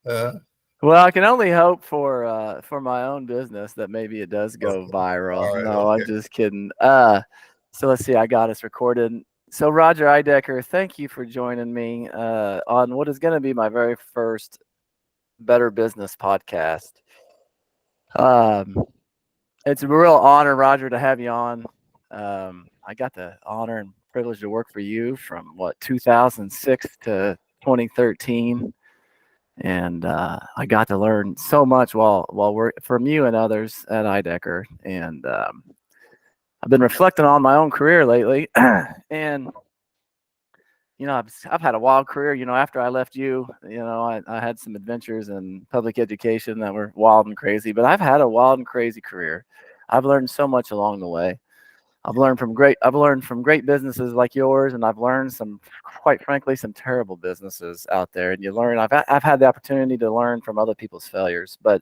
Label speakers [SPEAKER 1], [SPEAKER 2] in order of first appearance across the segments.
[SPEAKER 1] Uh,
[SPEAKER 2] Well, I can only hope for my own business that maybe it does go
[SPEAKER 1] all
[SPEAKER 2] viral.
[SPEAKER 1] right,
[SPEAKER 2] No, I'm
[SPEAKER 1] okay.
[SPEAKER 2] just kidding. So let's see. I got us recorded. So Roger Ideker, thank you for joining me on what is going to be my very first Better Business podcast. Um, it's a real honor, Roger, to have you on. I got the honor and privilege to work for you from 2006 to 2013, and I got to learn so much while we're from you and others at Ideker. And I've been reflecting on my own career lately, and I've had a wild career. After I left you, I had some adventures in public education that were wild and crazy, but I've had a wild and crazy career. I've learned so much along the way. I've learned from great businesses like yours, and I've learned quite frankly, some terrible businesses out there. And I've had the opportunity to learn from other people's failures. But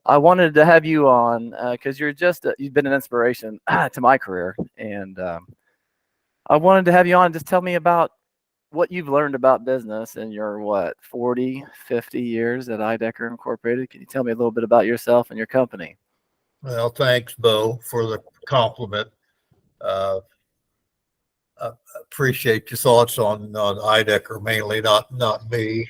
[SPEAKER 2] I wanted to have you on because you've been an inspiration to my career, and I wanted to have you on. Just tell me about what you've learned about business in your 40, 50 years at Ideker Incorporated. Can you tell me a little bit about yourself and your company?
[SPEAKER 1] Well, thanks, Bo, for the compliment. Uh, I appreciate your thoughts on Ideker, mainly not me.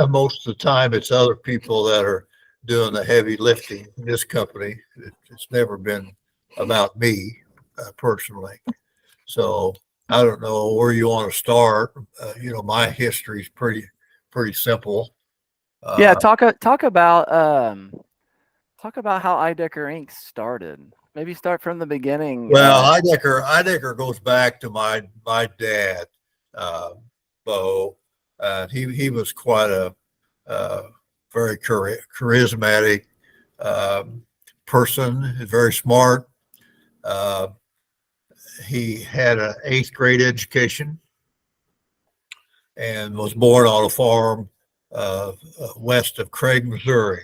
[SPEAKER 1] Most of the time, it's other people that are doing the heavy lifting in this company. It's never been about me personally. So I don't know where you want to start. My history is pretty simple.
[SPEAKER 2] Yeah,
[SPEAKER 1] Uh,
[SPEAKER 2] talk about how Ideker Inc. started. Maybe start from the beginning.
[SPEAKER 1] well, Ideker goes back to my dad, uh, Bo. He was quite a very charismatic um, person, very smart. Uh, he had an eighth grade education and was born on a farm west of Craig, Missouri.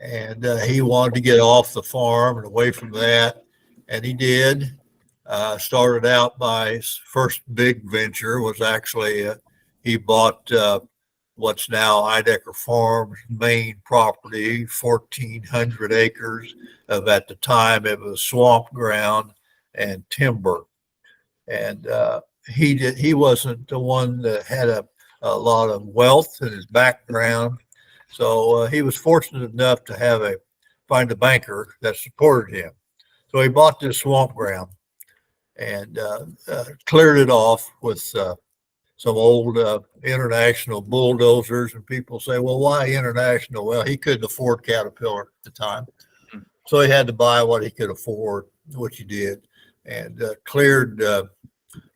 [SPEAKER 1] And he wanted to get off the farm and away from that, and he did. Started out by his first big venture was actually he bought what's now Ideker Farms main property, 1,400 acres of at the time it was swamp ground and timber. And he wasn't the one that had a lot of wealth in his background. So he was fortunate enough to find a banker that supported him. So he bought this swamp ground and cleared it off with some old international bulldozers. And people say, well, why international? Well, he couldn't afford Caterpillar at the time. So he had to buy what he could afford, which he did, and cleared that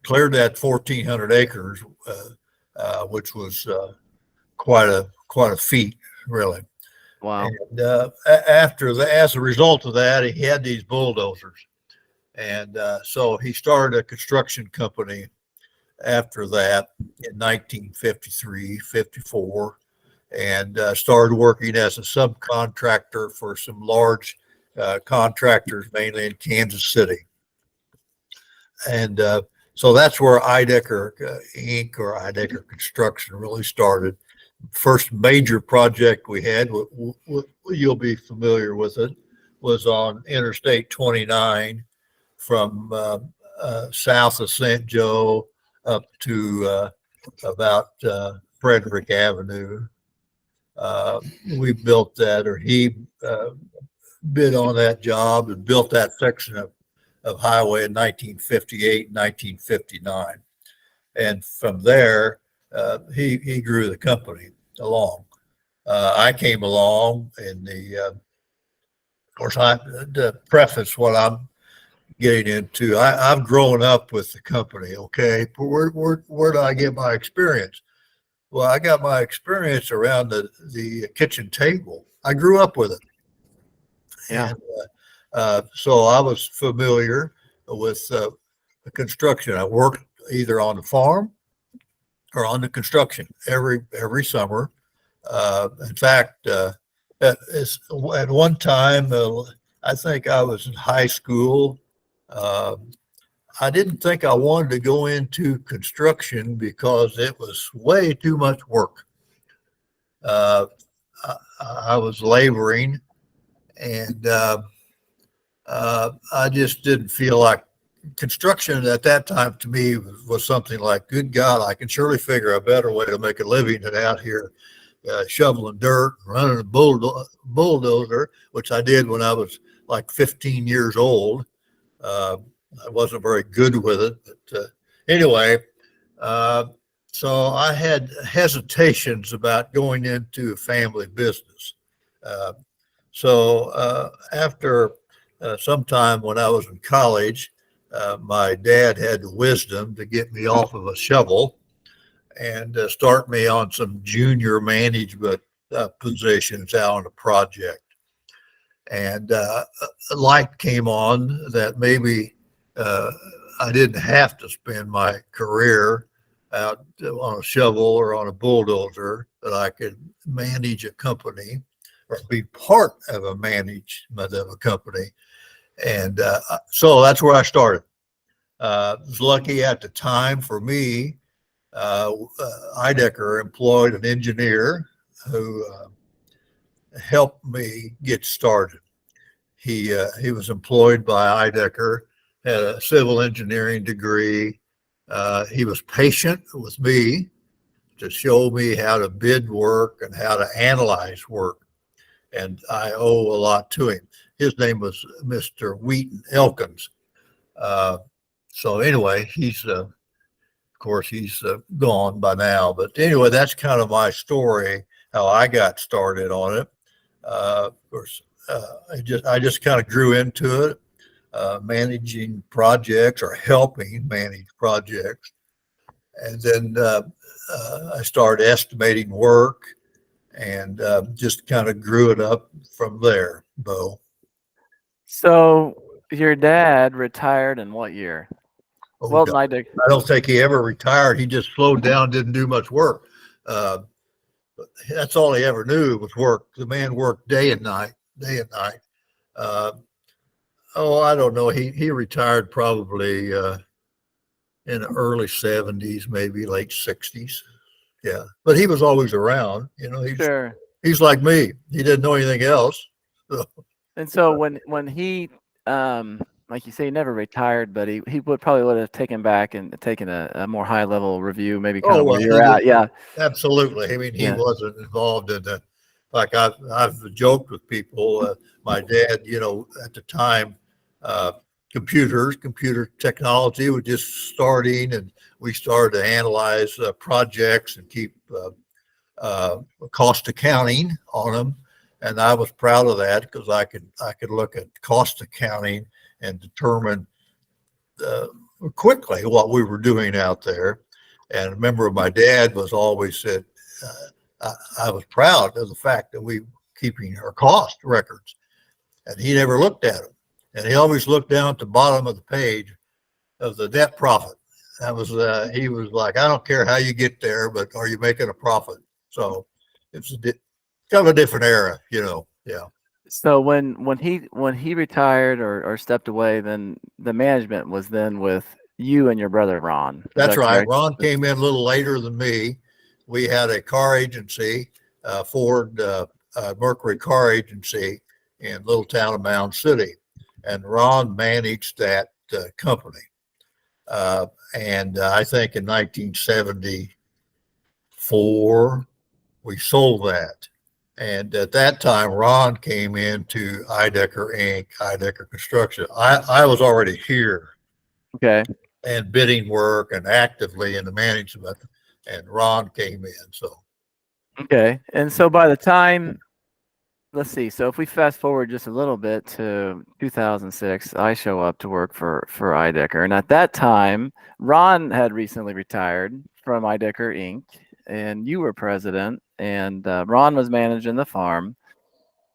[SPEAKER 1] 1,400 acres, which was quite a feat, really.
[SPEAKER 2] Wow.
[SPEAKER 1] And as a result of that, he had these bulldozers, and so he started a construction company after that in 1953, 54, and started working as a subcontractor for some large contractors, mainly in Kansas City. And so that's where Ideker Inc. or Ideker Construction really started. First major project we had, you'll be familiar with it, was on Interstate 29 from south of St. Joe up to about Frederick Avenue. We built that, or he bid on that job and built that section of highway in 1958, 1959. And from there, he grew the company along. I came along in of course, to preface what I'm getting into, I've grown up with the company, okay? Where do I get my experience? Well, I got my experience around the kitchen table. I grew up with it.
[SPEAKER 2] Yeah.
[SPEAKER 1] And so I was familiar with the construction. I worked either on the farm or on the construction every summer. In fact, at one time, I think I was in high school. I didn't think I wanted to go into construction because it was way too much work. uh, I was laboring, and I just didn't feel like construction at that time to me was something like, good God, I can surely figure a better way to make a living than out here shoveling dirt, running a bulldozer, which I did when I was like 15 years old. Uh, I wasn't very good with it, but anyway, uh, so I had hesitations about going into family business. Uh, so after some time when I was in college, my dad had the wisdom to get me off of a shovel and start me on some junior management positions out on a project. And a light came on that maybe uh, I didn't have to spend my career out on a shovel or on a bulldozer, that I could manage a company or be part of a management of a company. And so that's where I started. I was lucky at the time for me. Ideker employed an engineer who helped me get started. He was employed by Ideker, had a civil engineering degree. He was patient with me to show me how to bid work and how to analyze work, and I owe a lot to him. His name was Mr. Wheaton Elkins. Uh, so anyway, he's of course he's gone by now. But anyway, that's kind of my story, how I got started on it. Of course, I just kind of grew into it, managing projects or helping manage projects, and then I started estimating work, and just kind of grew it up from there, Bo.
[SPEAKER 2] So your dad retired in what year?
[SPEAKER 1] Oh,
[SPEAKER 2] Well,
[SPEAKER 1] God.
[SPEAKER 2] I did.
[SPEAKER 1] I don't think he ever retired. He just slowed down, didn't do much work. Uh, that's all he ever knew was work. The man worked day and night, day and night. Uh, oh, I don't know. He retired probably in the early 70s, maybe late 60s. Yeah, but he was always around. You know,
[SPEAKER 2] Sure.
[SPEAKER 1] he's like me. He didn't know anything else. So,
[SPEAKER 2] And so when he like you say, he never retired, but he would have taken back and taken a more high level review, maybe kind of
[SPEAKER 1] oh,
[SPEAKER 2] where
[SPEAKER 1] well,
[SPEAKER 2] you're at. Yeah.
[SPEAKER 1] absolutely. I mean, he
[SPEAKER 2] Yeah.
[SPEAKER 1] wasn't involved in the, like I've joked with people. My dad, you know, at the time, uh, computer technology was just starting, and we started to analyze projects and keep cost accounting on them. And I was proud of that because I could look at cost accounting and determine uh, quickly what we were doing out there. And a member of my dad was always said, I was proud of the fact that we were keeping our cost records, and he never looked at them. And he always looked down at the bottom of the page of the net profit. That was he was like, I don't care how you get there, but are you making a profit? So it's kind of a different era, you know. Yeah.
[SPEAKER 2] So when he retired or stepped away, then the management was then with you and your brother Ron. Is
[SPEAKER 1] That's
[SPEAKER 2] that
[SPEAKER 1] right.
[SPEAKER 2] correct?
[SPEAKER 1] Ron came in a little later than me. We had a car agency, Ford Mercury Car Agency in little town of Mound City, and Ron managed that company. And I think in 1974 we sold that. And at that time, Ron came into Ideker Inc., Ideker Construction. I was already here
[SPEAKER 2] Okay.
[SPEAKER 1] and bidding work and actively in the management, and Ron came in. So
[SPEAKER 2] Okay. And so by the time, let's see. So if we fast forward just a little bit to 2006, I show up to work for Ideker, and at that time, Ron had recently retired from Ideker Inc., and you were president, and Ron was managing the farm.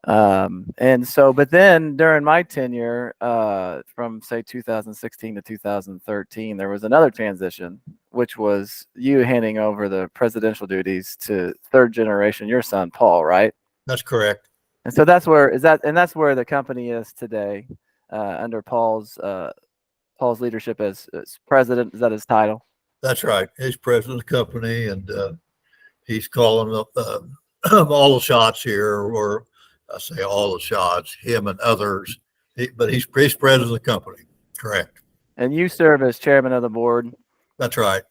[SPEAKER 2] And so, but then during my tenure, from say 2016 to 2013, there was another transition, which was you handing over the presidential duties to third generation, your son, Paul, right?
[SPEAKER 1] that's correct.
[SPEAKER 2] And so that's where that's where the company is today, under Paul's leadership as president. Is that his title?
[SPEAKER 1] That's right. He's president of the company, and he's calling up. all the shots here, or I say all the shots, him and others. But he's president of the company. Correct.
[SPEAKER 2] And you serve as chairman of the board.
[SPEAKER 1] That's right.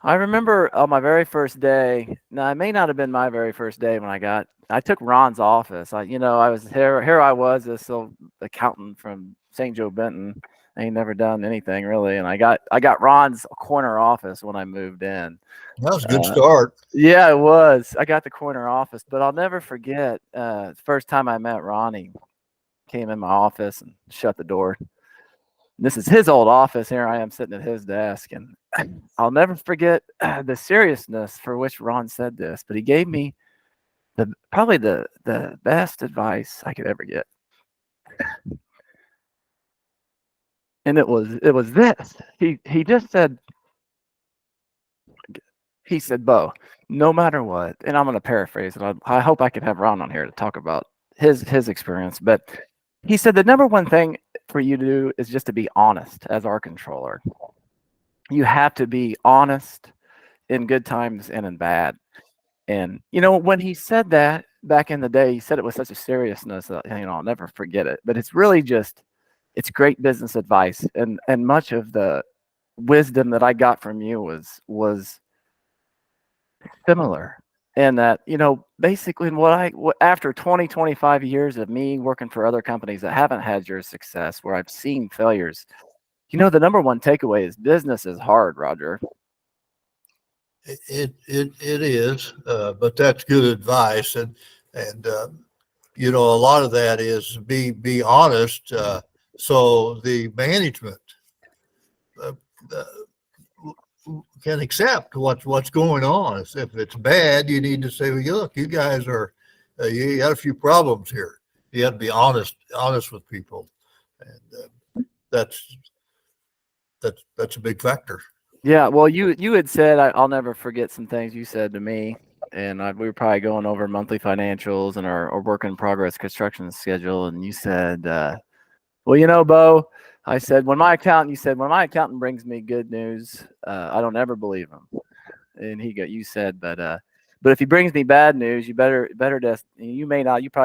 [SPEAKER 2] I remember on my very first day. Now, it may not have been my very first day when I took Ron's office. I was here I was, this little accountant from St. Joe Benton. I ain't never done anything really, and I got Ron's corner office when I moved in.
[SPEAKER 1] That was a good start.
[SPEAKER 2] Yeah, it was. I got the corner office, but I'll never forget the first time I met Ronnie. Came in my office and shut the door. This is his old office. Here I am sitting at his desk, and I'll never forget the seriousness for which Ron said this. But he gave me probably the best advice I could ever get, and it was this. He just said, "Bo, no matter what," and I'm going to paraphrase it. I hope I can have Ron on here to talk about his experience, but he said the number one thing for you to do is just to be honest as our controller. You have to be honest in good times and in bad. And, when he said that back in the day, he said it with such a seriousness that, I'll never forget it. But it's really it's great business advice. And much of the wisdom that I got from you was similar. And that, basically after 20, 25 years of me working for other companies that haven't had your success, where I've seen failures, the number one takeaway is business is hard, Roger.
[SPEAKER 1] It is, but that's good advice. And a lot of that is be honest. So the management can accept what's going on. If it's bad, you need to say, well, look, you guys are, you got a few problems here. You have to be honest with people. And that's a big factor.
[SPEAKER 2] Yeah. Well, you had said, I'll never forget some things you said to me, and we were probably going over monthly financials and our work in progress construction schedule. And you said, well, Bo, I said, when my accountant brings me good news, I don't ever believe him. And you said, but if he brings me bad news, you probably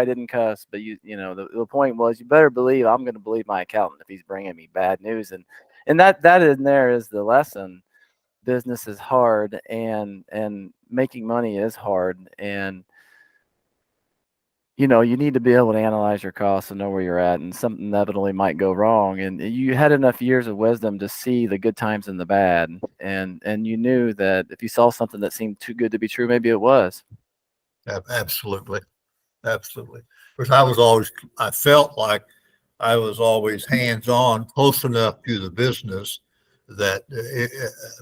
[SPEAKER 2] didn't cuss, but the point was, you better believe I'm going to believe my accountant if he's bringing me bad news. And that in there is the lesson. Business is hard, and making money is hard. And, you need to be able to analyze your costs and know where you're at, and something inevitably might go wrong. And you had enough years of wisdom to see the good times and the bad. And you knew that if you saw something that seemed too good to be true, maybe it was.
[SPEAKER 1] Absolutely. Absolutely. Because I felt like I was always hands-on, close enough to the business that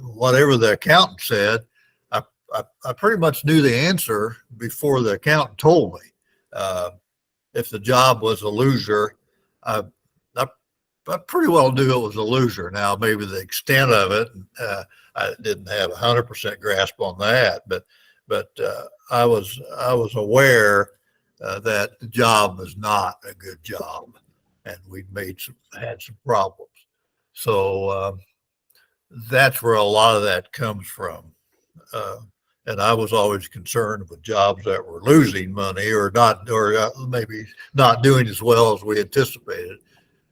[SPEAKER 1] whatever the accountant said, I pretty much knew the answer before the accountant told me. If the job was a loser, I pretty well knew it was a loser. Now, maybe the extent of it, I didn't have 100% grasp on that, but I was aware that the job was not a good job, and we'd had some problems. So that's where a lot of that comes from. And I was always concerned with jobs that were losing money or maybe not doing as well as we anticipated.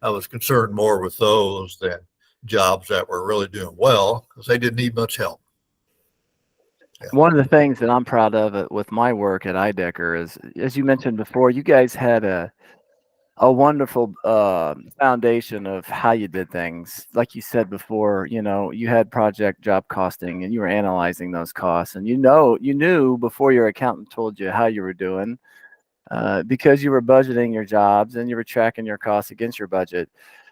[SPEAKER 1] I was concerned more with those than jobs that were really doing well, because they didn't need much help.
[SPEAKER 2] Yeah. One of the things that I'm proud of with my work at Ideker is, as you mentioned before, you guys had a wonderful foundation of how you did things. Like you said before, you had project job costing, and you were analyzing those costs, and you knew before your accountant told you how you were doing, because you were budgeting your jobs and you were tracking your costs against your budget.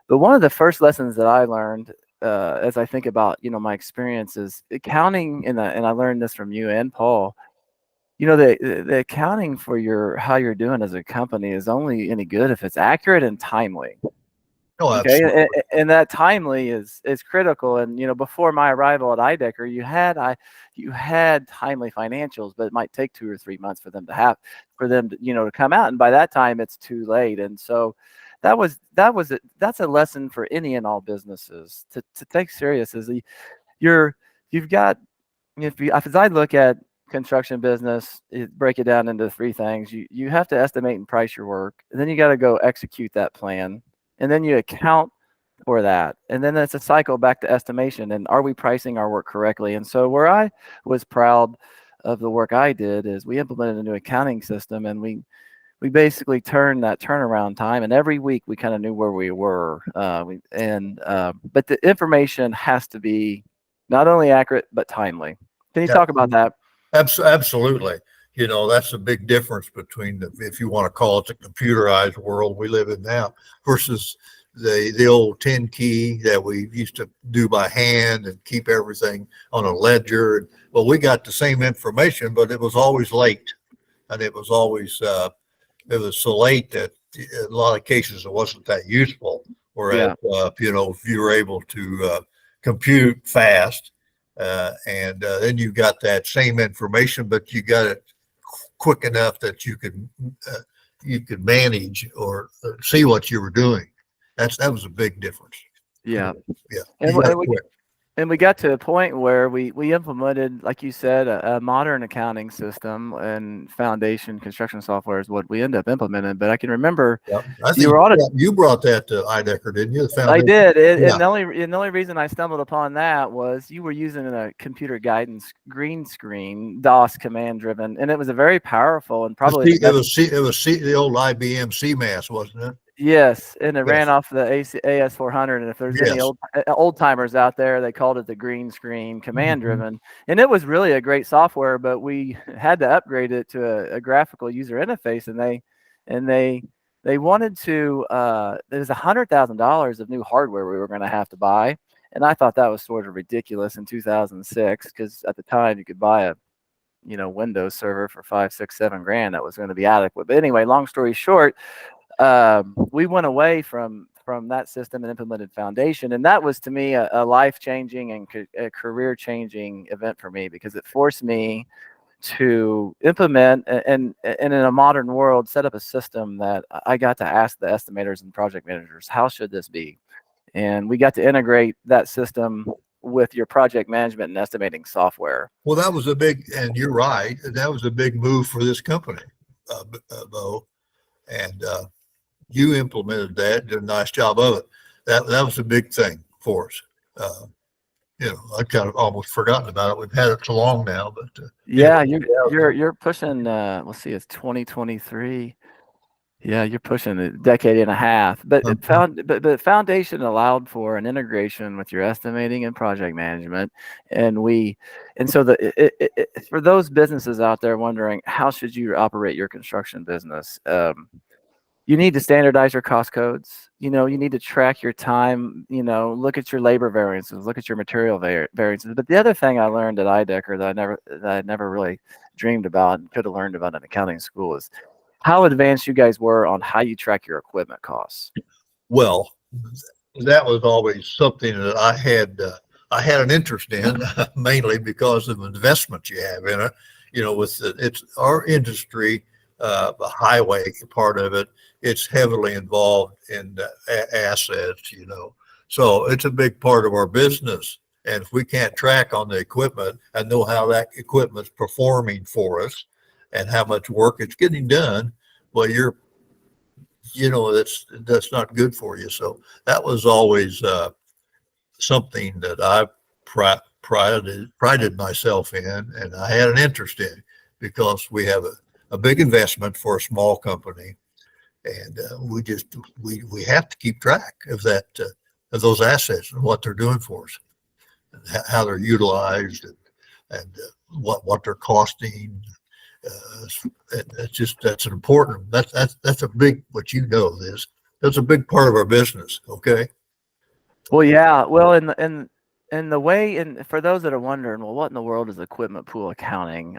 [SPEAKER 2] But one of the first lessons that I learned, as I think about, my experiences accounting, and I learned this from you and Paul, the accounting for how you're doing as a company is only any good if it's accurate and timely.
[SPEAKER 1] Oh, okay,
[SPEAKER 2] and that timely is critical. And before my arrival at Ideker, you had timely financials, but it might take 2 or 3 months for them to come out, and by that time it's too late. And so that's a lesson for any and all businesses to take serious. As I look at construction business, break it down into three things. You have to estimate and price your work, and then you got to go execute that plan, and then you account for that, and then it's a cycle back to estimation. And are we pricing our work correctly? And so where I was proud of the work I did is we implemented a new accounting system, and we basically turned that turnaround time, and every week we kind of knew where we were. But the information has to be not only accurate but timely. Can you talk about that?
[SPEAKER 1] Absolutely. You know, that's a big difference between if you want to call it the computerized world we live in now versus the old 10 key that we used to do by hand and keep everything on a ledger. Well, we got the same information, but it was always late, and it was always it was so late that in a lot of cases it wasn't that useful. Whereas, you know, if you were able to compute fast, and then you got that same information, but you got it quick enough that you could manage or see what you were doing. That was a big difference.
[SPEAKER 2] Yeah.
[SPEAKER 1] Yeah.
[SPEAKER 2] And we got to a point where we implemented, like you said, a modern accounting system, and foundation construction software is what we end up implementing. But I can remember
[SPEAKER 1] I think you brought that to Ideker, didn't you?
[SPEAKER 2] I did. And the only reason I stumbled upon that was you were using a computer guidance green screen, DOS command driven, and it was a very powerful and probably
[SPEAKER 1] it was the old IBM CMAS, wasn't it?
[SPEAKER 2] Yes, and it ran off the AS400. And if there's any old timers out there, they called it the green screen command driven. And it was really a great software, but we had to upgrade it to a graphical user interface. And they wanted to. There was $100,000 of new hardware we were going to have to buy, and I thought that was sort of ridiculous in 2006 because at the time you could buy a Windows server for $5, $6, $7 grand that was going to be adequate. But anyway, long story short. We went away from that system and implemented Foundation, and that was to me a life-changing and a career-changing event for me because it forced me to implement and in a modern world set up a system that I got to ask the estimators and project managers, how should this be? And we got to integrate that system with your project management and estimating software.
[SPEAKER 1] Well, that was and you're right, that was a big move for this company, Bo, and you implemented that, did a nice job of it. That was a big thing for us. I kind of almost forgotten about it. We've had it so long now, but
[SPEAKER 2] you're pushing. Let's see, it's 2023. Yeah, you're pushing a decade and a half. But the Foundation allowed for an integration with your estimating and project management, and so for those businesses out there wondering how should you operate your construction business. You need to standardize your cost codes. You need to track your time, look at your labor variances, look at your material variances. But the other thing I learned at Ideker that I never really dreamed about and could have learned about in accounting school is how advanced you guys were on how you track your equipment costs.
[SPEAKER 1] Well, that was always something that I had an interest in, mainly because of the investment you have in it. It's our industry. The highway part of it, it's heavily involved in assets, so it's a big part of our business. And if we can't track on the equipment and know how that equipment's performing for us and how much work it's getting done, well, that's not good for you. So that was always something that I prided myself in, and I had an interest in because we have a big investment for a small company, and we have to keep track of that of those assets and what they're doing for us, and how they're utilized, and what they're costing. That's an important. That's a big. That's a big part of our business. Okay.
[SPEAKER 2] Well, yeah. Well, in the way, and for those that are wondering, well, what in the world is equipment pool accounting?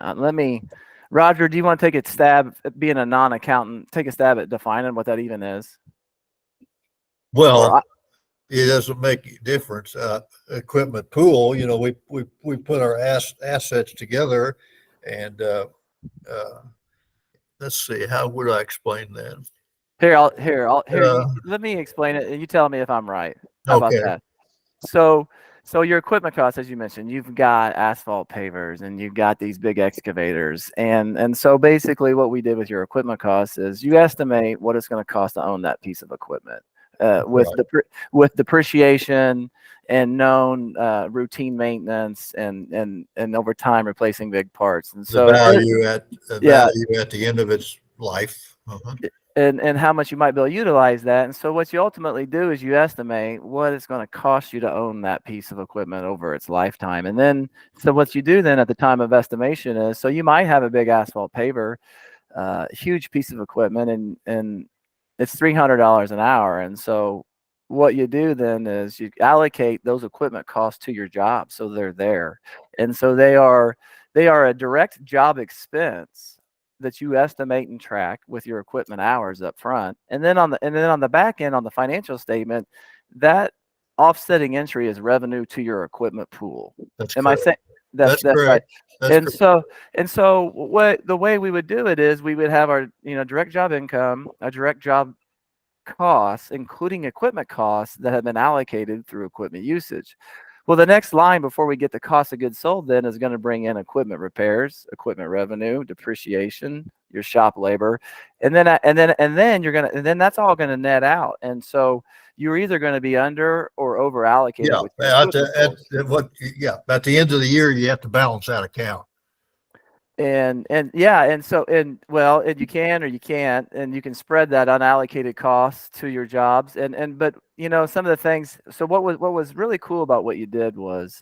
[SPEAKER 2] Roger, do you want to take a stab at being a non-accountant? Take a stab at defining what that even is.
[SPEAKER 1] Well, it doesn't make a difference. Equipment pool. We put our assets together, and let's see. How would I explain that?
[SPEAKER 2] Here. Let me explain it, and you tell me if I'm right. How about that? So So your equipment costs, as you mentioned, you've got asphalt pavers and you've got these big excavators. And so basically what we did with your equipment costs is you estimate what it's going to cost to own that piece of equipment with
[SPEAKER 1] Right.
[SPEAKER 2] with depreciation and known routine maintenance and over time replacing big parts. And
[SPEAKER 1] The
[SPEAKER 2] so yeah,
[SPEAKER 1] value at the end of its life. Uh-huh.
[SPEAKER 2] and how much you might be able to utilize that. And so what you ultimately do is you estimate what it's going to cost you to own that piece of equipment over its lifetime. And then so what you do then at the time of estimation is so you might have a big asphalt paver, huge piece of equipment, and it's $300 an hour. And so what you do then is you allocate those equipment costs to your job so they're there. And so they are a direct job expense that you estimate and track with your equipment hours up front. And then on the back end on the financial statement, that offsetting entry is revenue to your equipment pool.
[SPEAKER 1] That's
[SPEAKER 2] Am I
[SPEAKER 1] correct.
[SPEAKER 2] saying
[SPEAKER 1] That's
[SPEAKER 2] that's right?
[SPEAKER 1] correct. That's
[SPEAKER 2] And
[SPEAKER 1] correct.
[SPEAKER 2] so and so what the way we would do it is we would have our, direct job income, a direct job costs, including equipment costs that have been allocated through equipment usage. Well, the next line before we get to cost of goods sold then is going to bring in equipment repairs, equipment revenue, depreciation, your shop labor, and then that's all going to net out. And so you're either going to be under or over allocated
[SPEAKER 1] Yeah.
[SPEAKER 2] with your equipment pools.
[SPEAKER 1] At the end of the year, you have to balance that account.
[SPEAKER 2] And yeah, and you can or you can't, and you can spread that unallocated costs to your jobs. But some of the things. So what was really cool about what you did was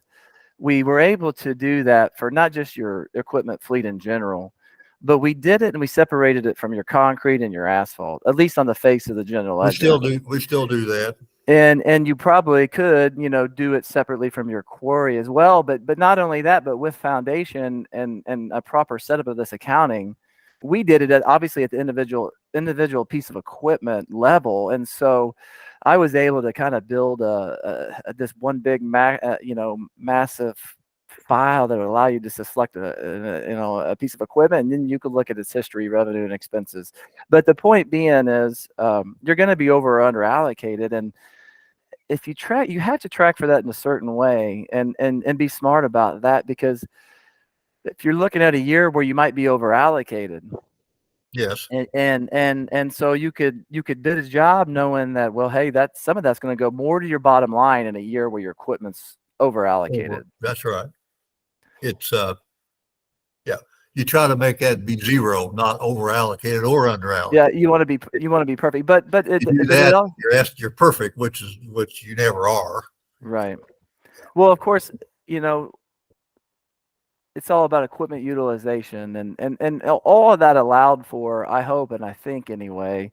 [SPEAKER 2] we were able to do that for not just your equipment fleet in general, but we did it and we separated it from your concrete and your asphalt, at least on the face of the general ledger.
[SPEAKER 1] We still do that.
[SPEAKER 2] And you probably could, do it separately from your quarry as well. But not only that, but with foundation and a proper setup of this accounting, we did it obviously at the individual piece of equipment level. And so I was able to kind of build this one big massive file that would allow you just to select a piece of equipment, and then you could look at its history, revenue, and expenses. But the point being is, you're going to be over or under allocated, and if you track, you have to track for that in a certain way, and be smart about that, because if you're looking at a year where you might be over allocated,
[SPEAKER 1] Yes.
[SPEAKER 2] and so you could bid a job knowing that, well, hey, that some of that's going to go more to your bottom line in a year where your equipment's over allocated.
[SPEAKER 1] That's right. It's yeah. You try to make that be zero, not over allocated or under
[SPEAKER 2] Yeah,
[SPEAKER 1] allocated.
[SPEAKER 2] you want to be perfect, but
[SPEAKER 1] You do that, you're perfect, which you never are.
[SPEAKER 2] right. Well, of course, you know it's all about equipment utilization, and all of that allowed for, I hope and I think anyway,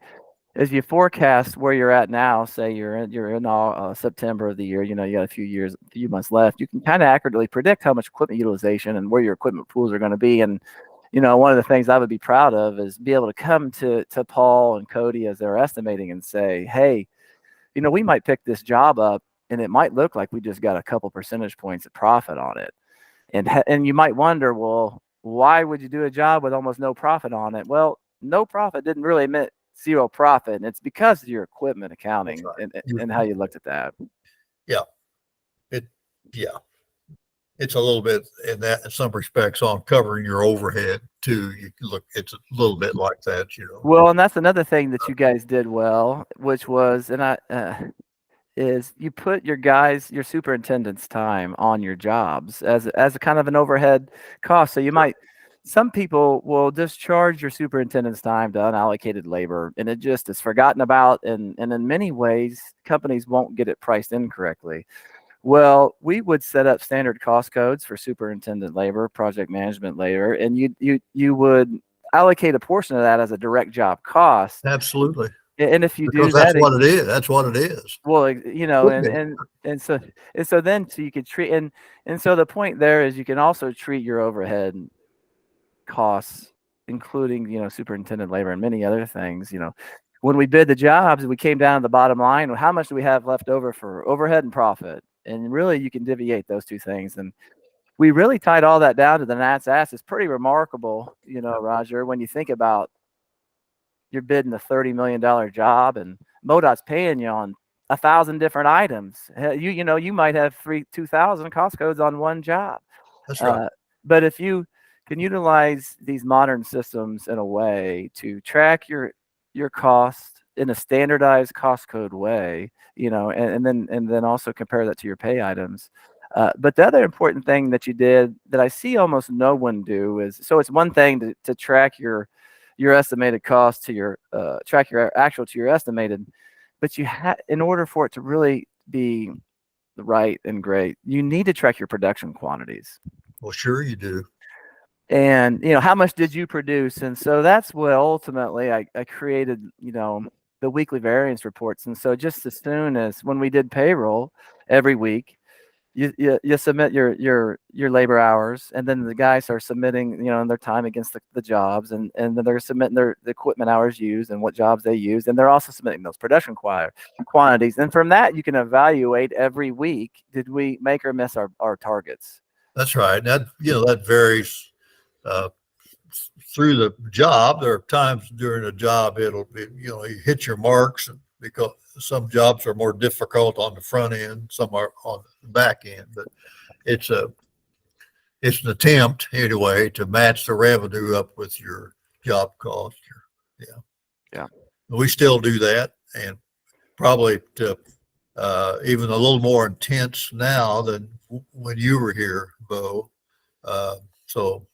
[SPEAKER 2] as you forecast where you're at now. Say you're in September of the year, you got a few months left. You can kind of accurately predict how much equipment utilization and where your equipment pools are going to be. And one of the things I would be proud of is be able to come to Paul and Cody as they're estimating and say, hey, we might pick this job up and it might look like we just got a couple percentage points of profit on it. And you might wonder, well, why would you do a job with almost no profit on it? Well, no profit didn't really mean zero profit, and it's because of your equipment accounting.
[SPEAKER 1] That's right.
[SPEAKER 2] And how you looked at that.
[SPEAKER 1] Yeah. It yeah. It's a little bit in some respects on covering your overhead too. It's a little bit like that.
[SPEAKER 2] Well, and that's another thing that you guys did well, which was, is you put your superintendent's time on your jobs as a kind of an overhead cost. So some people will just charge your superintendent's time to unallocated labor, and it just is forgotten about. And in many ways, companies won't get it priced in correctly. Well, we would set up standard cost codes for superintendent labor, project management labor, and you would allocate a portion of that as a direct job cost.
[SPEAKER 1] Absolutely.
[SPEAKER 2] And if you
[SPEAKER 1] Because
[SPEAKER 2] do that,
[SPEAKER 1] that's what it is.
[SPEAKER 2] well,
[SPEAKER 1] Could be.
[SPEAKER 2] and so then so you could treat, and so the point there is you can also treat your overhead costs, including superintendent labor and many other things. When we bid the jobs, we came down to the bottom line. How much do we have left over for overhead and profit? And really, you can deviate those two things. And we really tied all that down to the gnat's ass. It's pretty remarkable, Roger, when you think about you're bidding a $30 million job and MoDOT's paying you on 1,000 different items. You might have 2,000 cost codes on one job.
[SPEAKER 1] That's right.
[SPEAKER 2] But if you can utilize these modern systems in a way to track your cost in a standardized cost code way, and then also compare that to your pay items. But the other important thing that you did that I see almost no one do is, so it's one thing to track your estimated cost to your track your actual to your estimated, but in order for it to really be right and great, you need to track your production quantities.
[SPEAKER 1] Well, sure you do.
[SPEAKER 2] And how much did you produce? And so that's what ultimately I created, the weekly variance reports. And so just as soon as when we did payroll every week, you submit your labor hours, and then the guys are submitting their time against the jobs, and then they're submitting the equipment hours used and what jobs they used, and they're also submitting those production quantities. And from that you can evaluate every week, did we make or miss our targets?
[SPEAKER 1] That's right. That varies through the job. There are times during a job it'll be, you hit your marks, because some jobs are more difficult on the front end, some are on the back end, but it's an attempt anyway to match the revenue up with your job cost.
[SPEAKER 2] Yeah.
[SPEAKER 1] We still do that, and probably even a little more intense now than when you were here, Bo. So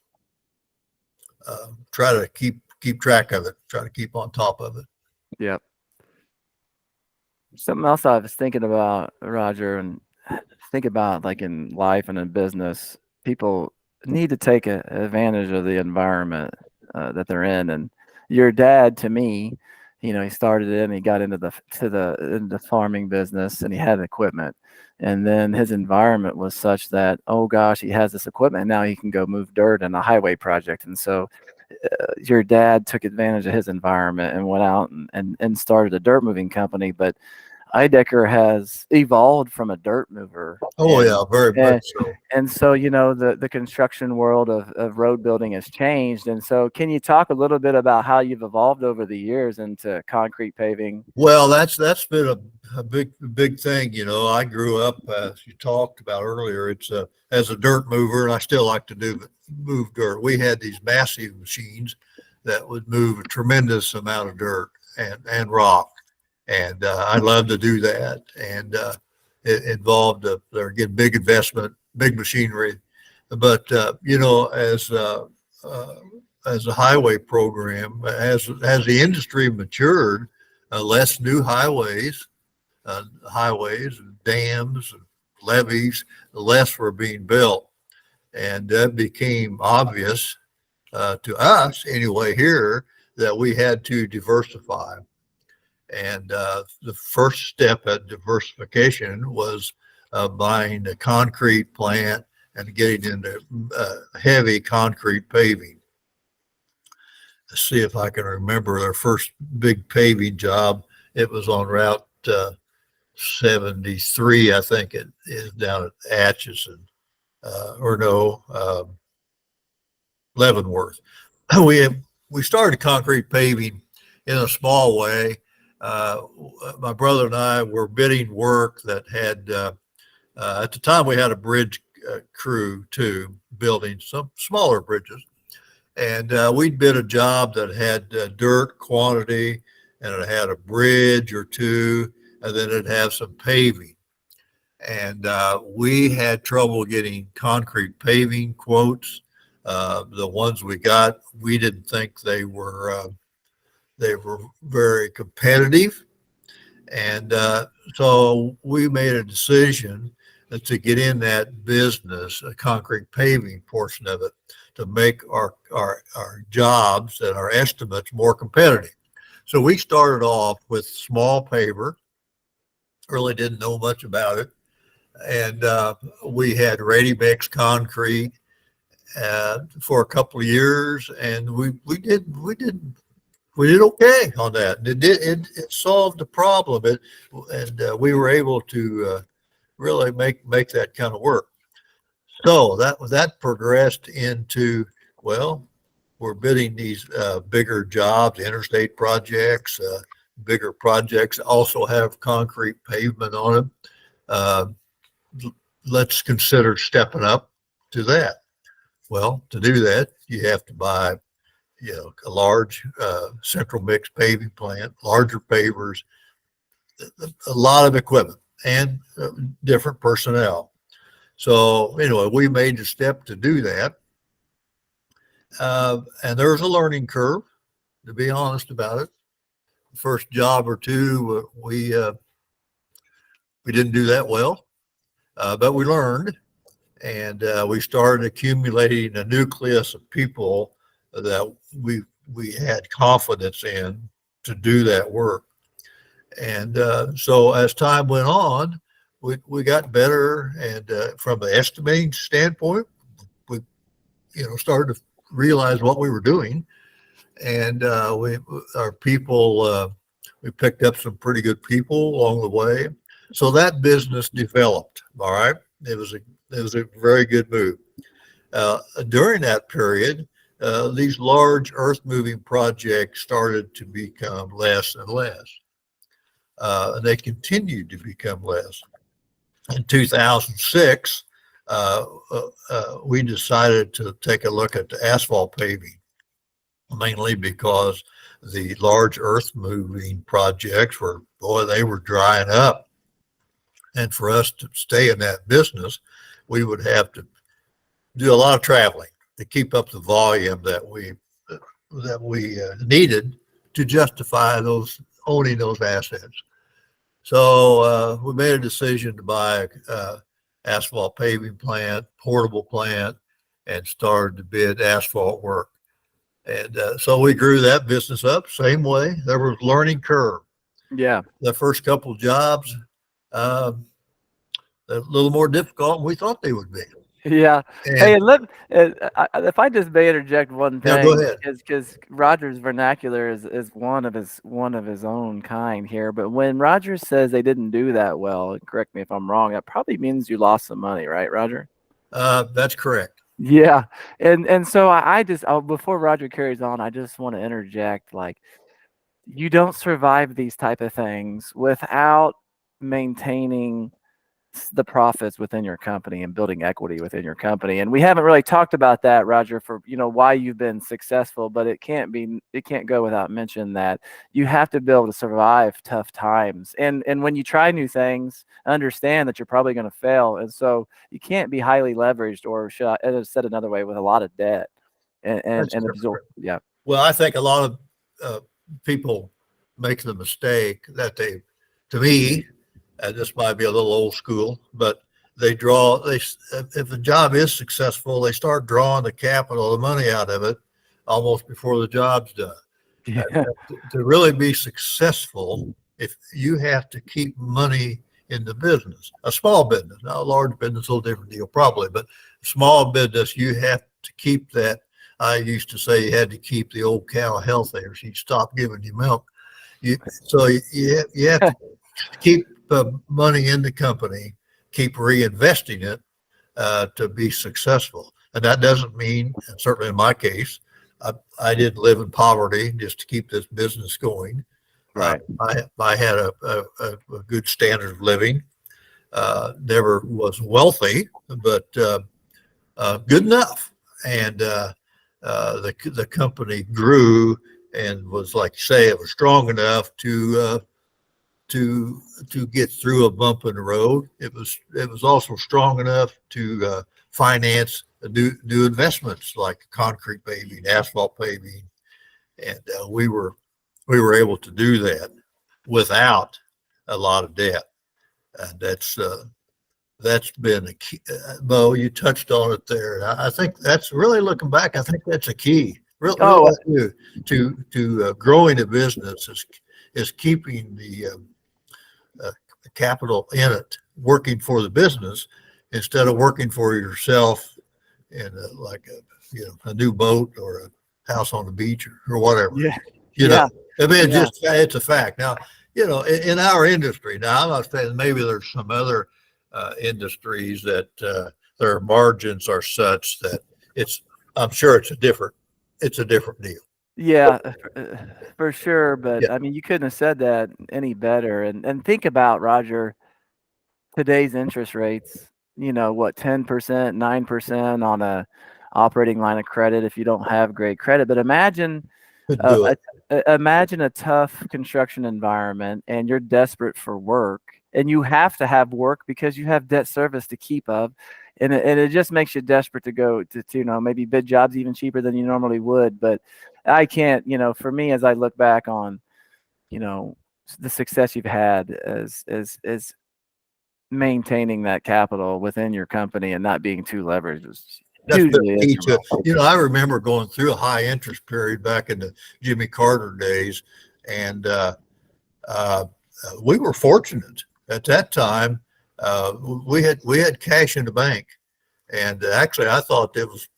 [SPEAKER 1] try to keep track of it. Try to keep on top of it.
[SPEAKER 2] Yep. Something else I was thinking about, Roger, and think about like in life and in business, people need to take advantage of the environment that they're in. And your dad, to me, he started it and he got into the farming business, and he had equipment. And then his environment was such that, oh gosh, he has this equipment, and now he can go move dirt in a highway project. And so your dad took advantage of his environment and went out and started a dirt moving company. But Ideker has evolved from a dirt mover.
[SPEAKER 1] Oh, yeah, very much so.
[SPEAKER 2] And so, the construction world of road building has changed. And so can you talk a little bit about how you've evolved over the years into concrete paving?
[SPEAKER 1] Well, that's been a big thing. I grew up, as you talked about earlier, it's as a dirt mover, and I still like to move dirt. We had these massive machines that would move a tremendous amount of dirt and rock. And I love to do that. And it involved, they're getting big investment, big machinery. But, as a highway program, as the industry matured, less new highways, dams, and levees, less were being built. And that became obvious to us anyway here that we had to diversify. And the first step at diversification was buying a concrete plant and getting into heavy concrete paving. Let's see if I can remember our first big paving job. It was on Route 73, I think it is, down at Atchison, Leavenworth. We started concrete paving in a small way. My brother and I were bidding work that had, at the time we had a bridge crew too, building some smaller bridges. And we'd bid a job that had dirt quantity, and it had a bridge or two, and then it'd have some paving. And we had trouble getting concrete paving quotes. The ones we got, we didn't think they were very competitive. And so we made a decision to get in that business, a concrete paving portion of it, to make our jobs and our estimates more competitive. So we started off with small paver, really didn't know much about it. And we had ready-mix concrete for a couple of years, and we did okay on that. It solved the problem. We were able to really make that kind of work. So that progressed into, well, we're bidding these bigger jobs, interstate projects, bigger projects also have concrete pavement on them. Uh, let's consider stepping up to that. Well, to do that, you have to buy, a large central mix paving plant, larger pavers, a lot of equipment, and different personnel. So anyway, we made the step to do that. And there's a learning curve, to be honest about it. The first job or two, we didn't do that well, but we learned, and we started accumulating a nucleus of people that we had confidence in to do that work. And so as time went on, we got better, and from an estimating standpoint, we started to realize what we were doing, and our people, we picked up some pretty good people along the way. So that business developed. All right, it was a very good move. During that period, these large earth moving projects started to become less and less. And they continued to become less. In 2006, we decided to take a look at the asphalt paving, mainly because the large earth moving projects they were drying up. And for us to stay in that business, we would have to do a lot of traveling to keep up the volume that we needed to justify owning those assets. So we made a decision to buy asphalt paving plant, portable plant, and started to bid asphalt work. And so we grew that business up same way. There was learning curve.
[SPEAKER 2] Yeah.
[SPEAKER 1] The first couple of jobs, a little more difficult than we thought they would be.
[SPEAKER 2] Yeah. Hey, and if I just may interject one
[SPEAKER 1] Yeah, go
[SPEAKER 2] thing,
[SPEAKER 1] ahead.
[SPEAKER 2] because Roger's vernacular is one of his own kind here. But when Roger says they didn't do that well, and correct me if I'm wrong, that probably means you lost some money, right, Roger?
[SPEAKER 1] That's correct.
[SPEAKER 2] Yeah. And so I just before Roger carries on, I just want to interject, like, you don't survive these type of things without maintaining the profits within your company and building equity within your company. And we haven't really talked about that, Roger, for why you've been successful, but it can't go without mention that you have to be able to survive tough times. And when you try new things, understand that you're probably going to fail. And so you can't be highly leveraged, or should I said another way, with a lot of debt and absorb. Yeah.
[SPEAKER 1] Well, I think a lot of people make the mistake that to me, and this might be a little old school, but if the job is successful, they start drawing the capital, the money out of it almost before the job's done.
[SPEAKER 2] Yeah.
[SPEAKER 1] To really be successful, if you have to keep money in the business, a small business, now a large business, a little different deal probably, but small business, you have to keep that. I used to say you had to keep the old cow healthy or she'd stop giving you milk. So you have to keep money in the company, keep reinvesting it to be successful. And that doesn't mean, and certainly in my case, I didn't live in poverty just to keep this business going.
[SPEAKER 2] Right.
[SPEAKER 1] I had a good standard of living. Never was wealthy, but good enough. And the company grew and was, like you say, it was strong enough to get through a bump in the road. It was also strong enough to finance new investments like concrete paving, asphalt paving, and we were able to do that without a lot of debt. And that's been a key. Bo, you touched on it there. I think that's really, looking back, I think that's a key. Really to growing a business is keeping the capital in it, working for the business instead of working for yourself in a new boat or a house on the beach or whatever.
[SPEAKER 2] Yeah.
[SPEAKER 1] I mean, it's a fact. Now, in our industry, now I'm not saying maybe there's some other industries that their margins are such that I'm sure it's a different deal.
[SPEAKER 2] Yeah, for sure.
[SPEAKER 1] Yeah,
[SPEAKER 2] But I mean, you couldn't have said that any better. And think about, Roger, today's interest rates. You know what, 10%, 9% on a operating line of credit if you don't have great credit. But imagine
[SPEAKER 1] couldn't
[SPEAKER 2] uh,
[SPEAKER 1] do it.
[SPEAKER 2] imagine a tough construction environment and you're desperate for work and you have to have work because you have debt service to keep up, and it just makes you desperate to go to maybe bid jobs even cheaper than you normally would. But I can't, for me, as I look back on you know the success you've had as maintaining that capital within your company and not being too leveraged is
[SPEAKER 1] That's been
[SPEAKER 2] hugely
[SPEAKER 1] key to,
[SPEAKER 2] integral.
[SPEAKER 1] I remember going through a high interest period back in the Jimmy Carter days. And uh, we were fortunate at that time. We had cash in the bank. And actually, I thought it was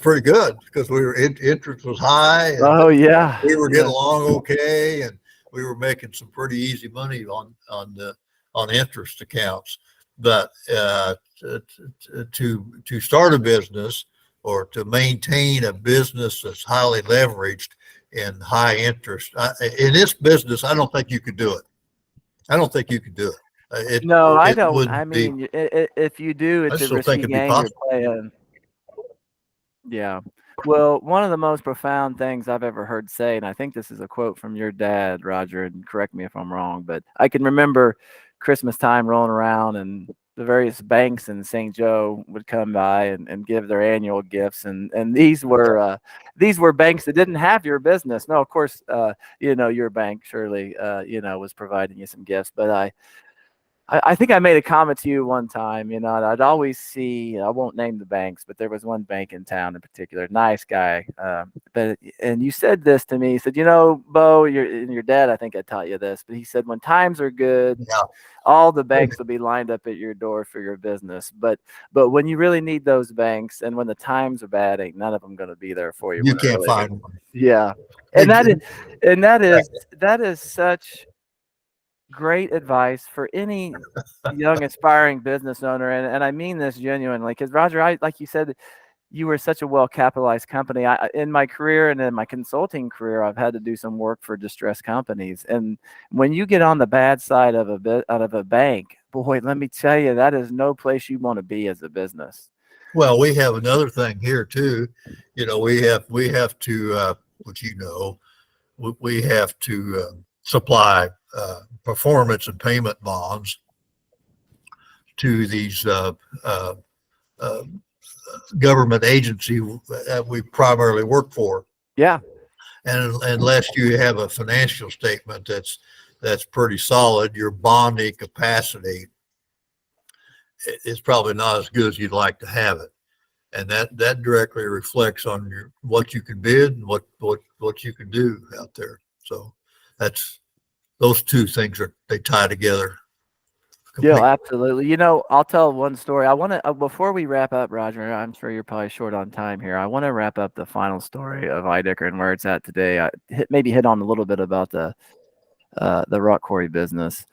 [SPEAKER 1] pretty good because interest was high and
[SPEAKER 2] Oh yeah,
[SPEAKER 1] we were getting
[SPEAKER 2] yeah.
[SPEAKER 1] along okay, and we were making some pretty easy money on interest accounts. But to start a business or to maintain a business that's highly leveraged and high interest in this business, I don't think you could do it. I don't think you could do it.
[SPEAKER 2] No, I
[SPEAKER 1] It
[SPEAKER 2] don't. I
[SPEAKER 1] wouldn't be.
[SPEAKER 2] mean, if you do,
[SPEAKER 1] I
[SPEAKER 2] it's a
[SPEAKER 1] still think
[SPEAKER 2] risky
[SPEAKER 1] it'd be
[SPEAKER 2] game you're
[SPEAKER 1] possible.
[SPEAKER 2] playing. Yeah. Well, one of the most profound things I've ever heard say, and I think this is a quote from your dad, Roger, and correct me if I'm wrong, but I can remember Christmas time rolling around and the various banks in St. Joe would come by and give their annual gifts, and these were banks that didn't have your business. No, of course, your bank surely was providing you some gifts, but I think I made a comment to you one time, and I'd always see, I won't name the banks, but there was one bank in town in particular, nice guy. And you said this to me, he said, Bo, your dad, I think I taught you this, but he said, when times are good,
[SPEAKER 1] Yeah,
[SPEAKER 2] all the banks will be lined up at your door for your business. But when you really need those banks and when the times are bad, ain't none of them going to be there for you
[SPEAKER 1] you
[SPEAKER 2] when it
[SPEAKER 1] can't
[SPEAKER 2] really
[SPEAKER 1] find
[SPEAKER 2] hits.
[SPEAKER 1] one.
[SPEAKER 2] Yeah. And that is,
[SPEAKER 1] Exactly.
[SPEAKER 2] and that is such great advice for any young aspiring business owner, and I mean this genuinely, because Roger, I like you said, you were such a well capitalized company. In my career and in my consulting career, I've had to do some work for distressed companies, and when you get on the bad side of a bit out of a bank, boy, let me tell you, that is no place you want to be as a business.
[SPEAKER 1] Well, we have another thing here too. We have to, which we have to supply performance and payment bonds to these uh, uh, government agency that we primarily work for.
[SPEAKER 2] Yeah.
[SPEAKER 1] And unless you have a financial statement that's pretty solid, your bonding capacity is probably not as good as you'd like to have it. And that directly reflects on what you can bid and what you can do out there. So that's those two things they tie together
[SPEAKER 2] Yeah,
[SPEAKER 1] completely.
[SPEAKER 2] absolutely. I'll tell one story. I want to, before we wrap up, Roger, I'm sure you're probably short on time here. I want to wrap up the final story of Ideker and where it's at today. Maybe hit on a little bit about the rock quarry business.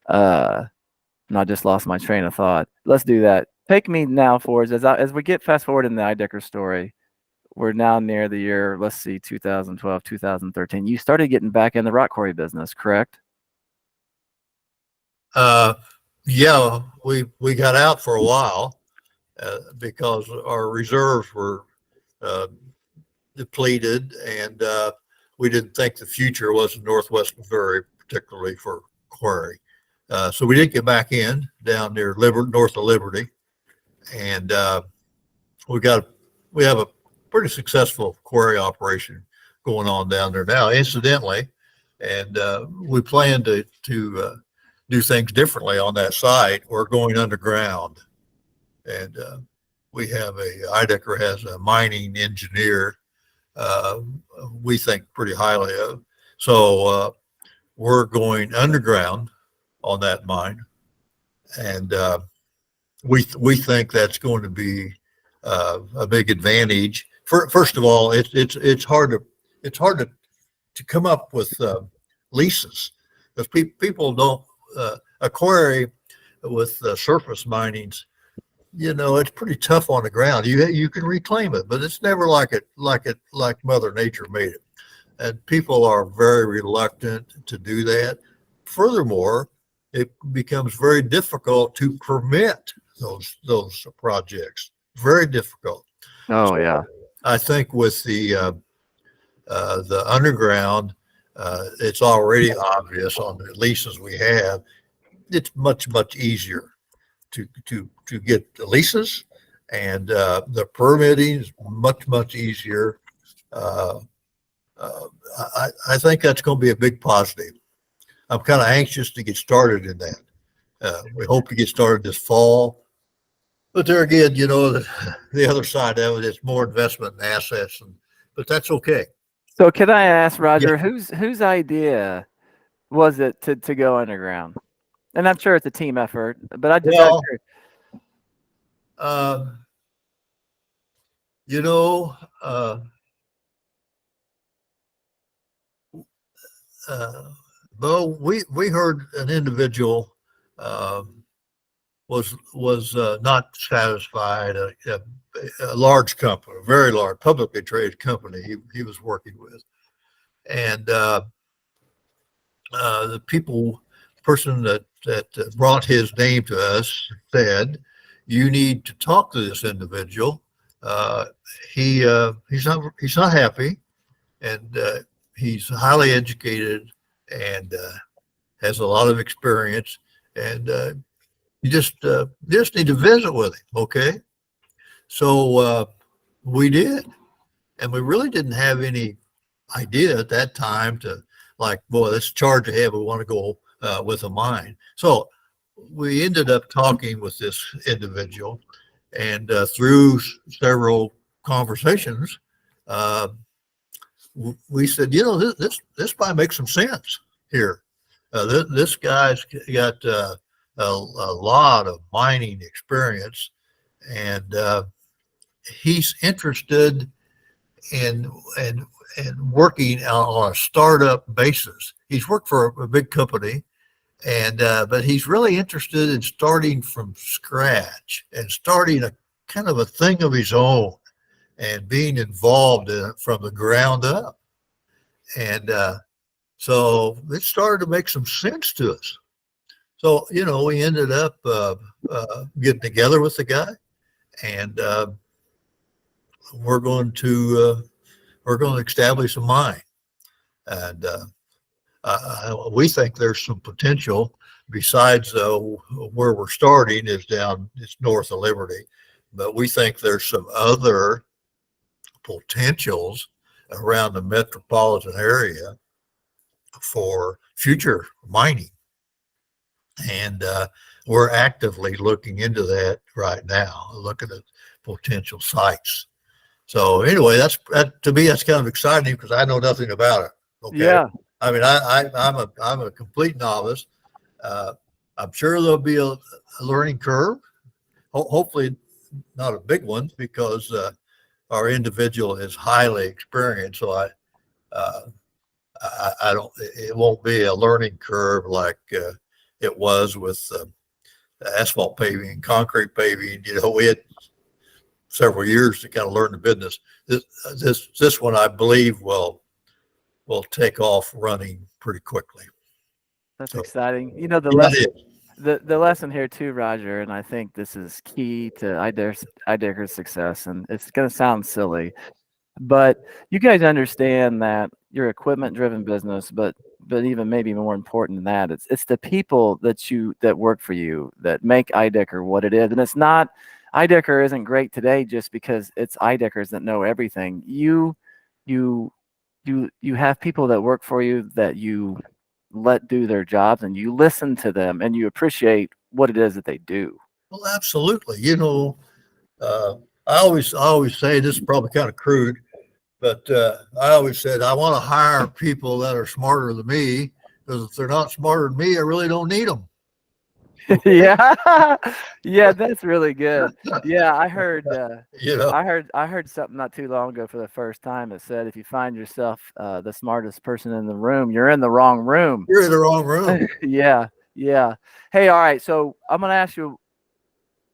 [SPEAKER 2] And I just lost my train of thought. Let's do that. Take me now forward as we get fast forward in the Ideker story. We're now near the year, let's see, 2012, 2013. You started getting back in the rock quarry business, correct?
[SPEAKER 1] Uh, yeah, we got out for a while because our reserves were uh, depleted, and we didn't think the future was in Northwest Missouri, particularly for quarry. So we did get back in down near north of Liberty, and we got we have a pretty successful quarry operation going on down there now. Incidentally, and we plan to do things differently on that site. We're going underground, and Ideker has a mining engineer uh, we think pretty highly of. So we're going underground on that mine, and we think that's going to be a big advantage. First of all, it's hard to come up with leases because people don't a quarry with surface minings it's pretty tough on the ground. You can reclaim it, but it's never like Mother Nature made it. And people are very reluctant to do that. Furthermore, it becomes very difficult to permit those projects. Very difficult.
[SPEAKER 2] Oh
[SPEAKER 1] So
[SPEAKER 2] yeah.
[SPEAKER 1] I think with the underground, it's already obvious on the leases we have. It's much easier to get the leases, and the permitting is much easier. Uh, I think that's going to be a big positive. I'm kind of anxious to get started in that. We hope to get started this fall. But there again, the other side of it is more investment in assets, but that's okay.
[SPEAKER 2] So can I ask
[SPEAKER 1] Yeah.
[SPEAKER 2] Roger, whose idea was it to go underground? And I'm sure it's a team effort, but I just out of
[SPEAKER 1] Well,
[SPEAKER 2] curiosity.
[SPEAKER 1] uh, you know, uh, uh, Bo, we heard an individual um, was not satisfied. A large company, a very large, publicly traded company he was working with, and the person that brought his name to us said, "You need to talk to this individual. Uh, he's not happy, and he's highly educated and has a lot of experience, and you just need to visit with him." Okay, so we did, and we really didn't have any idea at that time to like, boy, let's charge ahead. We want to go with a mine. So we ended up talking with this individual, and through several conversations, uh, we said, this might make some sense here. This guy's got a lot of mining experience, and he's interested in working on a startup basis. He's worked for a big company, and but he's really interested in starting from scratch and starting a kind of a thing of his own and being involved in it from the ground up. And so it started to make some sense to us. So we ended up getting together with the guy, and we're going to establish a mine, and we think there's some potential. Besides, where we're starting is it's north of Liberty, but we think there's some other potentials around the metropolitan area for future mining, and we're actively looking into that right now, looking at potential sites. So anyway, to me that's kind of exciting because I know nothing about it. Okay,
[SPEAKER 2] Yeah.
[SPEAKER 1] I mean I'm a complete novice. Uh, I'm sure there'll be a learning curve. Hopefully not a big one because our individual is highly experienced. So uh, I don't. It won't be a learning curve like it was with asphalt paving and concrete paving. We had several years to kind of learn the business. This one I believe will take off running pretty quickly.
[SPEAKER 2] That's
[SPEAKER 1] So
[SPEAKER 2] exciting. You know, the
[SPEAKER 1] yeah,
[SPEAKER 2] lesson
[SPEAKER 1] it is.
[SPEAKER 2] the lesson here too, Roger, and I think this is key to Ideker's success, and it's going to sound silly, but you guys understand that you're equipment driven business, but even maybe more important than that, it's the people that work for you that make Ideker what it is. And it's not Ideker isn't great today just because it's Idekers that know everything. You you have people that work for you that you let do their jobs, and you listen to them, and you appreciate what it is that they do.
[SPEAKER 1] Well, absolutely. Uh, I always say this is probably kind of crude, but I always said I want to hire people that are smarter than me because if they're not smarter than me, I really don't need them. Okay.
[SPEAKER 2] Yeah. Yeah, that's really good. Yeah, I heard
[SPEAKER 1] You know,
[SPEAKER 2] I heard something not too long ago for the first time. It said if you find yourself the smartest person in the room, you're in the wrong room.
[SPEAKER 1] you're in the wrong room.
[SPEAKER 2] Yeah, yeah. Hey, all right. So I'm gonna ask you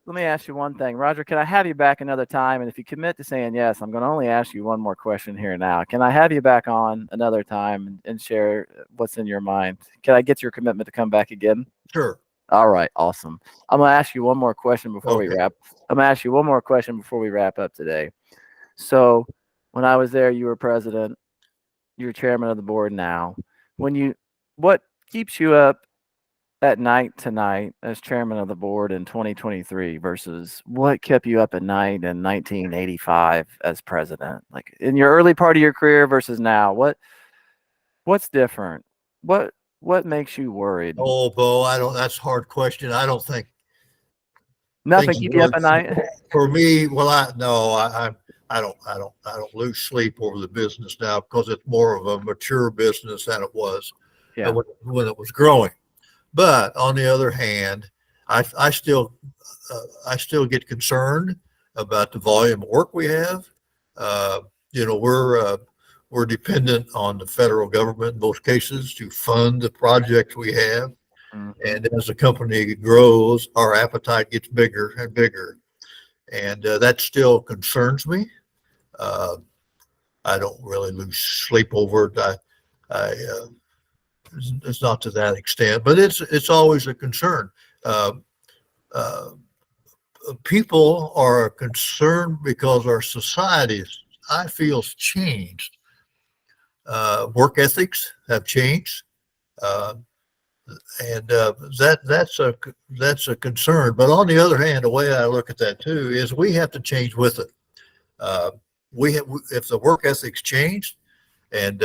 [SPEAKER 2] let me ask you one thing, Roger. Can I have you back another time? And if you commit to saying yes, I'm going to only ask you one more question here now. Can I have you back on another time and share what's in your mind? Can I get your commitment to come back again?
[SPEAKER 1] Sure.
[SPEAKER 2] All right, awesome. I'm going to ask you one more question before we
[SPEAKER 1] Okay.
[SPEAKER 2] wrap. I'm going to ask you one more question before we wrap up today. So, when I was there, you were president. You're chairman of the board now. What keeps you up at night tonight as chairman of the board in 2023 versus what kept you up at night in 1985 as president? Like in your early part of your career versus now, what's different? What makes you worried?
[SPEAKER 1] Oh, Bo, that's a hard question. I don't think
[SPEAKER 2] Nothing
[SPEAKER 1] things
[SPEAKER 2] keep you up
[SPEAKER 1] work
[SPEAKER 2] at night?
[SPEAKER 1] for me. Well, I don't lose sleep over the business now because it's more of a mature business than it was
[SPEAKER 2] Yeah.
[SPEAKER 1] when it was growing. But on the other hand, I still get concerned about the volume of work we have. Uh, we're dependent on the federal government in most cases to fund the projects we have.
[SPEAKER 2] Mhm.
[SPEAKER 1] And as the company grows, our appetite gets bigger and bigger. And that still concerns me. Uh, I don't really lose sleep over it. It's not to that extent, but it's always a concern. Uh, uh, People are concerned because our society, I feel, has changed. Work ethics have changed, uh, and that's a concern. But on the other hand, the way I look at that too is we have to change with it. Uh, if the work ethics change and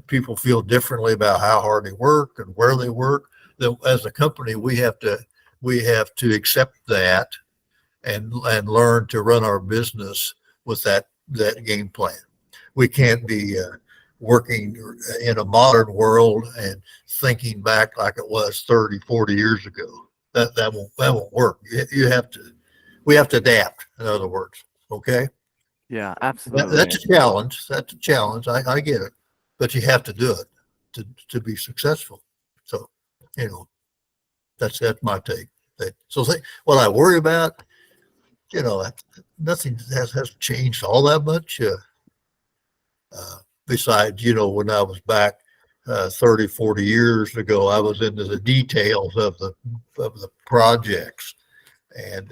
[SPEAKER 1] people feel differently about how hard they work and where they work, then as a company we have to accept that and learn to run our business with that game plan. We can't be working in a modern world and thinking back like it was 30, 40 years ago. That won't work. You have to we have to adapt, in other words. Okay?
[SPEAKER 2] Yeah,
[SPEAKER 1] That's
[SPEAKER 2] absolutely.
[SPEAKER 1] a challenge. That's a challenge. I get it. But you have to do it to be successful. So, you know, that's my take. What I worry about, you know, nothing has changed all that much. Besides, when I was back 30, 40 years ago, I was into the details of the projects. And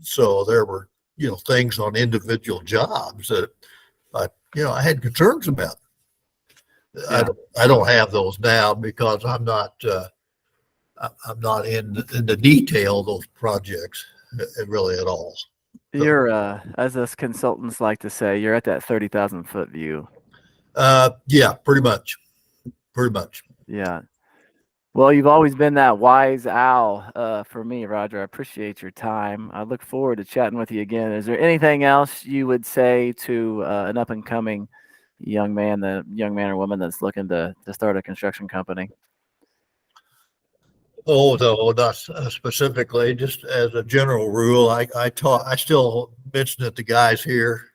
[SPEAKER 1] so there were, things on individual jobs that I had concerns about.
[SPEAKER 2] Yeah.
[SPEAKER 1] I don't have those now because I'm not in the detail of those projects really at all. So,
[SPEAKER 2] You're as us consultants like to say, you're at that 30,000-foot view.
[SPEAKER 1] yeah, pretty much.
[SPEAKER 2] Yeah. Well, you've always been that wise owl for me, Roger. I appreciate your time. I look forward to chatting with you again. Is there anything else you would say to an up and coming young man or woman that's looking to start a construction company?
[SPEAKER 1] Oh, no, not specifically. Just as a general rule, I still mention it to guys here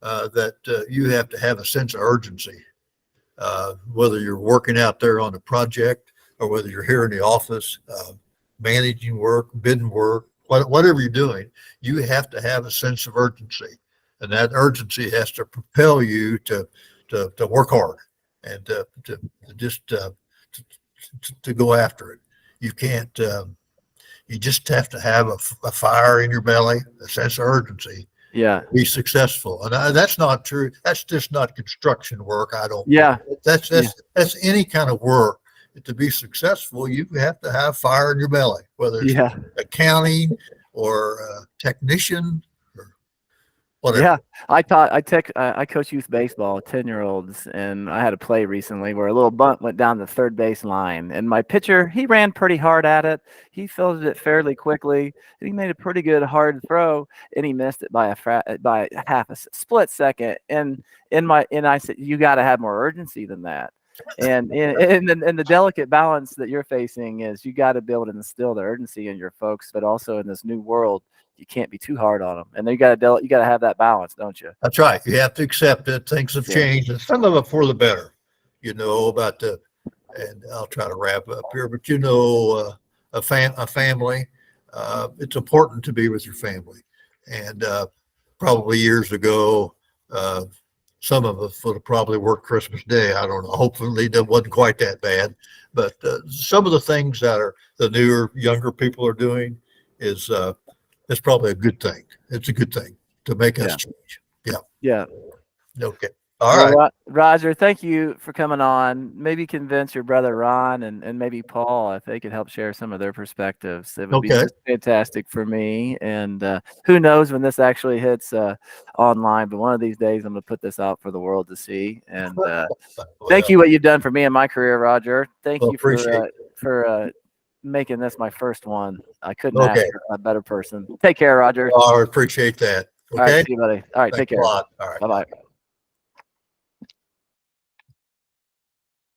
[SPEAKER 1] that you have to have a sense of urgency. Whether you're working out there on a project or whether you're here in the office, managing work, bidding work, whatever you're doing, you have to have a sense of urgency, and that urgency has to propel you to work hard and to just to go after it. You can't. You just have to have a fire in your belly, a sense of urgency,
[SPEAKER 2] Yeah.
[SPEAKER 1] be successful. And that's not true. That's just not construction work. I don't.
[SPEAKER 2] Yeah.
[SPEAKER 1] That's
[SPEAKER 2] Yeah.
[SPEAKER 1] that's any kind of work. To be successful, you have to have fire in your belly, whether it's
[SPEAKER 2] Yeah.
[SPEAKER 1] accounting or technician or whatever.
[SPEAKER 2] Yeah, I coach youth baseball, 10-year-olds, and I had a play recently where a little bunt went down the third base line, and my pitcher, he ran pretty hard at it. He fielded it fairly quickly, and he made a pretty good hard throw, and he missed it by by half a split second. And I said, you got to have more urgency than that. And the delicate balance that you're facing is you got to be able to instill the urgency in your folks, but also in this new world, you can't be too hard on them. And then you got to have that balance, don't you?
[SPEAKER 1] That's right. You have to accept it. Things have
[SPEAKER 2] Yeah.
[SPEAKER 1] changed, and some of it for the better. About and I'll try to wrap up here, but a family it's important to be with your family. And probably years ago, some of us would have probably worked Christmas Day. I don't know. Hopefully, that wasn't quite that bad. But some of the things that are the newer, younger people are doing is it's probably a good thing. It's a good thing to make us change. Yeah.
[SPEAKER 2] Yeah.
[SPEAKER 1] Okay. All right.
[SPEAKER 2] Roger, thank you for coming on. Maybe convince your brother Ron and maybe Paul if they could help share some of their perspectives. It would be just fantastic for me. And who knows when this actually hits online, but one of these days I'm going to put this out for the world to see. And thank you what you've done for me in my career, Roger. Thank you for making this my first one. I couldn't ask for a better person. Take care, Roger.
[SPEAKER 1] I appreciate that. Okay.
[SPEAKER 2] All right, see you, buddy. All right,
[SPEAKER 1] Thanks
[SPEAKER 2] take care.
[SPEAKER 1] a lot. All right.
[SPEAKER 2] Bye-bye.